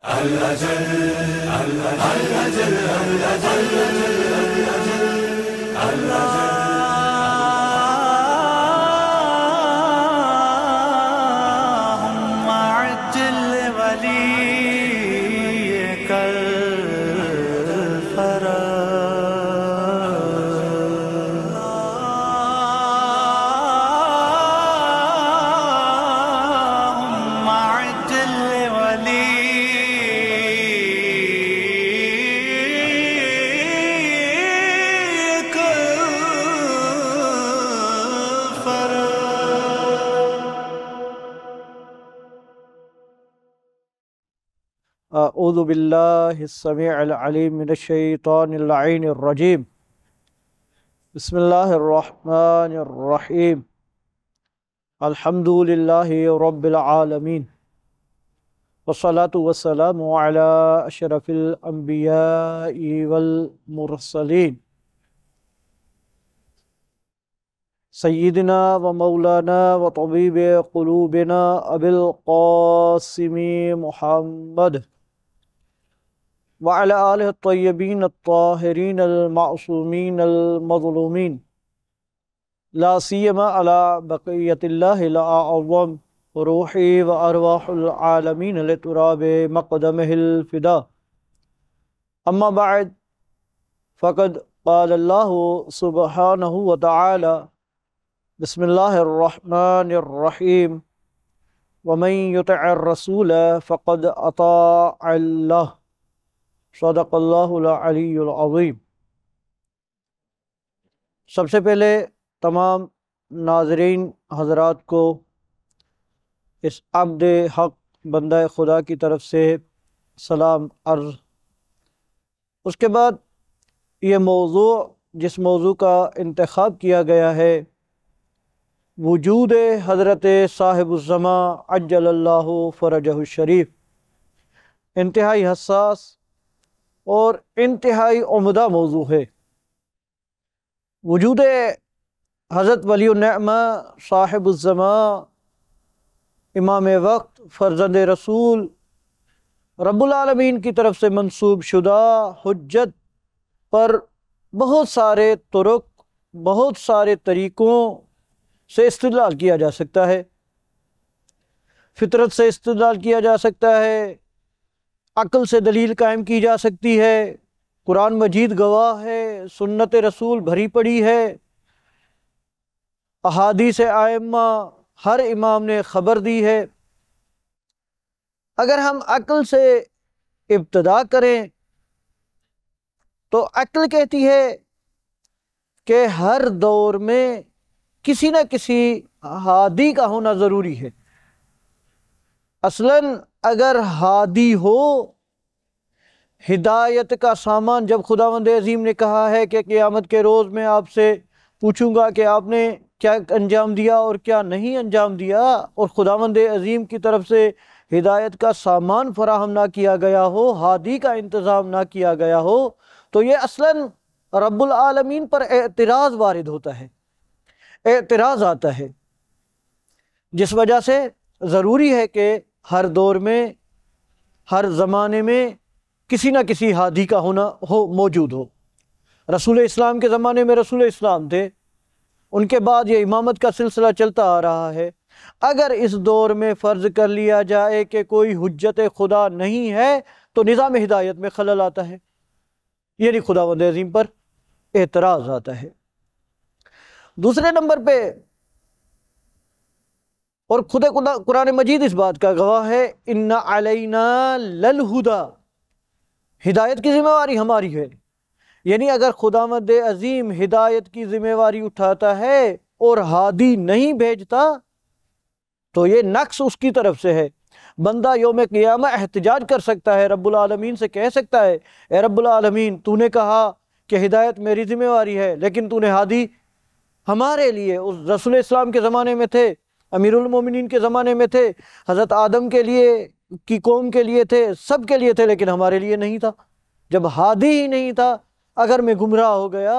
اللهم عجل وليك اللهم عجل وليك اعوذ باللہ السمیع العلیم من الشیطان اللعین الرجیم بسم اللہ الرحمن الرحیم الحمد للہ رب العالمین والصلاة والسلام علی اشرف الانبیاء والمرسلین سیدنا و مولانا و طبیب قلوبنا ابی القاسم محمد وعلى آلہ الطیبین الطاہرین المعصومین المظلومین لا سیما علی بقیت اللہ الأعظم روحی و ارواح العالمین لتراب مقدمہ الفدا اما بعد فقد قال اللہ سبحانہ وتعالی بسم اللہ الرحمن الرحیم ومن یطع الرسول فقد اطاع اللہ صدق اللہ العلی العظیم۔ سب سے پہلے تمام ناظرین حضرات کو اس عبد حق بندہ خدا کی طرف سے سلام عرض۔ اس کے بعد یہ موضوع جس موضوع کا انتخاب کیا گیا ہے وجود حضرت صاحب الزمان عجل اللہ فرجہ الشریف، انتہائی حساس اور انتہائی عمدہ موضوع ہے۔ وجود حضرت ولی النعمہ صاحب الزمان امام وقت فرزند رسول رب العالمین کی طرف سے منسوب شدہ حجت پر بہت سارے طرق، بہت سارے طریقوں سے استدلال کیا جا سکتا ہے۔ فطرت سے استدلال کیا جا سکتا ہے، عقل سے دلیل قائم کی جا سکتی ہے، قرآن مجید گواہ ہے، سنت رسول بھری پڑی ہے، احادیث ائمہ ہر امام نے خبر دی ہے۔ اگر ہم عقل سے ابتدا کریں تو عقل کہتی ہے کہ ہر دور میں کسی نہ کسی ہادی کا ہونا ضروری ہے۔ اصلاً اگر ہادی ہو، ہدایت کا سامان، جب خداوند عظیم نے کہا ہے کہ قیامت کے روز میں آپ سے پوچھوں گا کہ آپ نے کیا انجام دیا اور کیا نہیں انجام دیا، اور خداوند عظیم کی طرف سے ہدایت کا سامان فراہم نہ کیا گیا ہو، ہادی کا انتظام نہ کیا گیا ہو، تو یہ اصلاً رب العالمین پر اعتراض وارد ہوتا ہے، اعتراض آتا ہے، جس وجہ سے ضروری ہے کہ ہر دور میں، ہر زمانے میں کسی نہ کسی ہادی کا ہونا موجود ہو۔ رسول اسلام کے زمانے میں رسول اسلام تھے، ان کے بعد یہ امامت کا سلسلہ چلتا آ رہا ہے۔ اگر اس دور میں فرض کر لیا جائے کہ کوئی حجت خدا نہیں ہے تو نظام ہدایت میں خلل آتا ہے، یعنی خداوند عظیم پر اعتراض آتا ہے۔ دوسرے نمبر پہ، اور خود قرآن مجید اس بات کا گواہ ہے، ان علینا للہدی، ہدایت کی ذمہ داری ہماری ہے۔ یعنی اگر خداوند عظیم ہدایت کی ذمہ داری اٹھاتا ہے اور ہادی نہیں بھیجتا تو یہ نقص اس کی طرف سے ہے۔ بندہ یوم قیامہ احتجاج کر سکتا ہے، رب العالمین سے کہہ سکتا ہے اے رب العالمین تو نے کہا کہ ہدایت میری ذمہ داری ہے، لیکن تو نے ہادی ہمارے لیے، اس رسول اسلام کے زمانے میں تھے، امیر المومنین کے زمانے میں تھے، حضرت آدم کے لیے کی قوم کے لیے تھے، سب کے لیے تھے، لیکن ہمارے لیے نہیں تھا۔ جب ہادی ہی نہیں تھا، اگر میں گمراہ ہو گیا،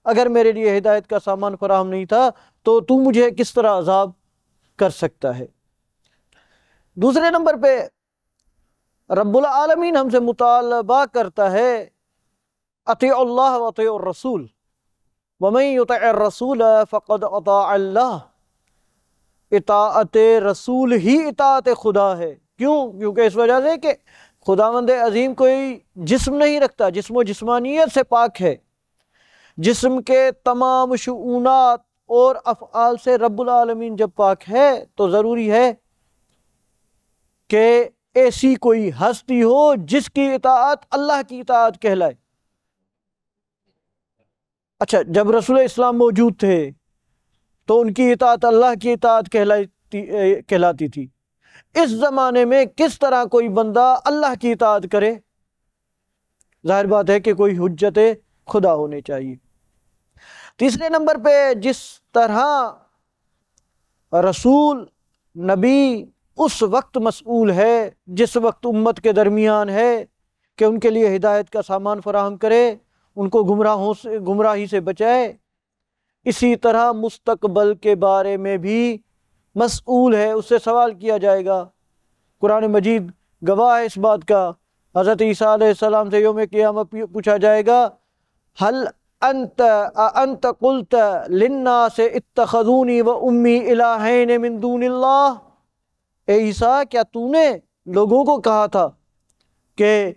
اگر میرے لیے ہدایت کا سامان فراہم نہیں تھا تو مجھے کس طرح عذاب کر سکتا ہے۔ دوسرے نمبر پہ رب العالمین ہم سے مطالبہ کرتا ہے اطیعوا اللہ و اطیعوا الرسول ومن یطع الرسول فقد اطاع اللہ، اطاعت رسول ہی اطاعت خدا ہے۔ کیوں؟ کیونکہ اس وجہ سے کہ خداوند عظیم کوئی جسم نہیں رکھتا، جسم و جسمانیت سے پاک ہے، جسم کے تمام شؤونات اور افعال سے رب العالمین جب پاک ہے تو ضروری ہے کہ ایسی کوئی ہستی ہو جس کی اطاعت اللہ کی اطاعت کہلائے۔ اچھا، جب رسول اسلام موجود تھے تو ان کی اطاعت اللہ کی اطاعت کہلاتی تھی۔ اس زمانے میں کس طرح کوئی بندہ اللہ کی اطاعت کرے؟ ظاہر بات ہے کہ کوئی حجت خدا ہونے چاہیے۔ تیسرے نمبر پہ، جس طرح رسول نبی اس وقت مسئول ہے جس وقت امت کے درمیان ہے کہ ان کے لیے ہدایت کا سامان فراہم کرے، ان کو گمراہی سے بچائے، اسی طرح مستقبل کے بارے میں بھی مسئول ہے، اس سے سوال کیا جائے گا۔ قرآن مجید گواہ ہے اس بات کا۔ حضرت عیسیٰ علیہ السلام سے یوم قیامت پوچھا جائے گا، هل انت قلت للناس اتخذونی و امی الہین من دون اللہ، اے عیسیٰ کیا تو نے لوگوں کو کہا تھا کہ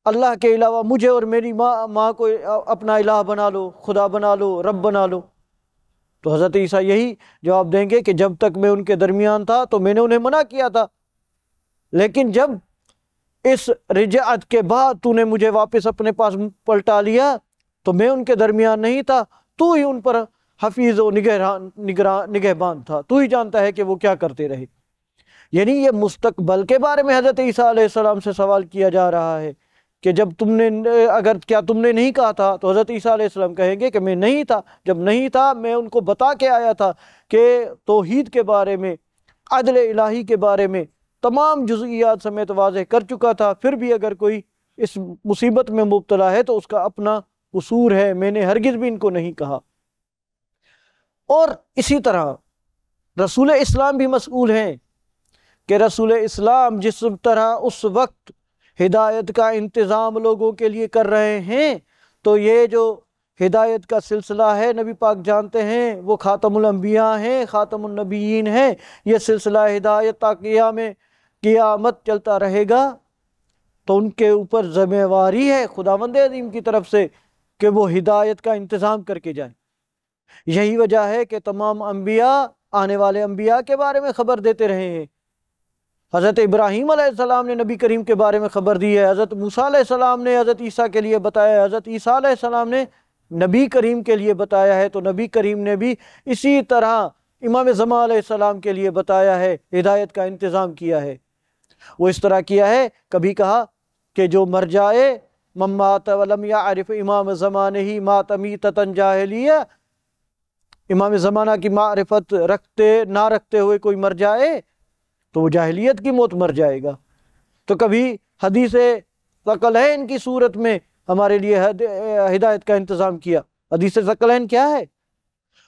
اللہ کے علاوہ مجھے اور میری ماں کو اپنا الہ بنا لو، خدا بنا لو، رب بنا لو؟ تو حضرت عیسیٰ یہی جواب دیں گے کہ جب تک میں ان کے درمیان تھا تو میں نے انہیں منع کیا تھا، لیکن جب اس رجعت کے بعد تو نے مجھے واپس اپنے پاس پلٹا لیا تو میں ان کے درمیان نہیں تھا، تو ہی ان پر حفیظ و نگہبان تھا، تو ہی جانتا ہے کہ وہ کیا کرتے رہے۔ یعنی یہ مستقبل کے بارے میں حضرت عیسیٰ علیہ السلام سے سوال کیا جا رہا ہے کہ جب کیا تم نے نہیں کہا تھا؟ تو حضرت عیسیٰ علیہ السلام کہیں گے کہ میں نہیں تھا، جب نہیں تھا میں ان کو بتا کے آیا تھا کہ توحید کے بارے میں، عدل الہی کے بارے میں تمام جزئیات سمیت واضح کر چکا تھا، پھر بھی اگر کوئی اس مصیبت میں مبتلا ہے تو اس کا اپنا قصور ہے، میں نے ہرگز بھی ان کو نہیں کہا۔ اور اسی طرح رسول اسلام بھی مسئول ہیں کہ رسول اسلام جس طرح اس وقت ہدایت کا انتظام لوگوں کے لیے کر رہے ہیں، تو یہ جو ہدایت کا سلسلہ ہے نبی پاک جانتے ہیں وہ خاتم الانبیاء ہیں، خاتم النبیین ہیں، یہ سلسلہ ہدایت تا قیامت چلتا رہے گا، تو ان کے اوپر ذمہ واری ہے خداوند عظیم کی طرف سے کہ وہ ہدایت کا انتظام کر کے جائیں۔ یہی وجہ ہے کہ تمام انبیاء آنے والے انبیاء کے بارے میں خبر دیتے رہے ہیں۔ حضرت ابراہیم علیہ السلام نے نبی کریم کے بارے میں خبر دی ہے، حضرت موسیٰ علیہ السلام نے حضرت عیسیٰ کے لیے بتایا ہے، حضرت عیسیٰ علیہ السلام نے نبی کریم کے لیے بتایا ہے، تو نبی کریم نے بھی اسی طرح امام زمان علیہ السلام کے لیے بتایا ہے، ہدایت کا انتظام کیا ہے۔ وہ اس طرح کیا ہے، کبھی کہا کہ جو مر جائے من مات ولم یعرف امام زمانہ مات میتۃ جاہلیہ، امام زمانہ کی معرفت نہ رکھتے ہوئے کوئی مر جائے تو وہ جاہلیت کی موت مر جائے گا۔ تو کبھی حدیث ثقلین کی صورت میں ہمارے لیے ہدایت کا انتظام کیا۔ حدیث ثقلین کیا ہے؟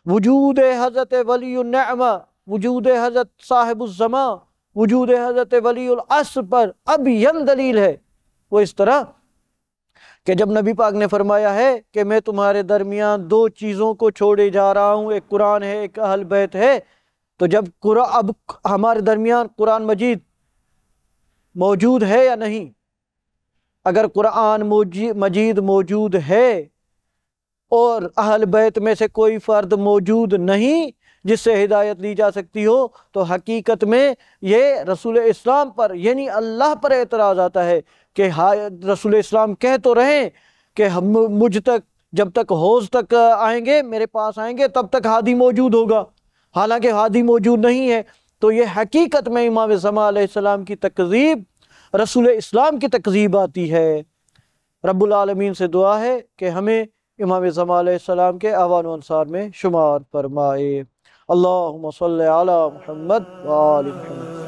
وجود حضرت ولی النعمہ، وجود حضرت صاحب الزمان، وجود حضرت ولی العصر پر اب ین دلیل ہے۔ وہ اس طرح کہ جب نبی پاک نے فرمایا ہے کہ میں تمہارے درمیان دو چیزوں کو چھوڑے جا رہا ہوں، ایک قرآن ہے، ایک اہل بیت ہے، تو جب اب ہمارے درمیان قرآن مجید موجود ہے یا نہیں؟ اگر قرآن مجید موجود ہے اور اہل بیت میں سے کوئی فرد موجود نہیں جس سے ہدایت لی جا سکتی ہو، تو حقیقت میں یہ رسول اسلام پر یعنی اللہ پر اعتراض آتا ہے کہ رسول اسلام کہہ تو رہیں کہ مجھ تک جب تک حوض تک آئیں گے، میرے پاس آئیں گے، تب تک ہادی موجود ہوگا، حالانکہ ہادی موجود نہیں ہے۔ تو یہ حقیقت میں امام زمان علیہ السلام کی تکذیب رسول اسلام کی تکذیب آتی ہے۔ رب العالمین سے دعا ہے کہ ہمیں امام زمان علیہ السلام کے اعوان و انصار میں شمار فرمائے۔ اللہم صلی علی محمد و آل محمد۔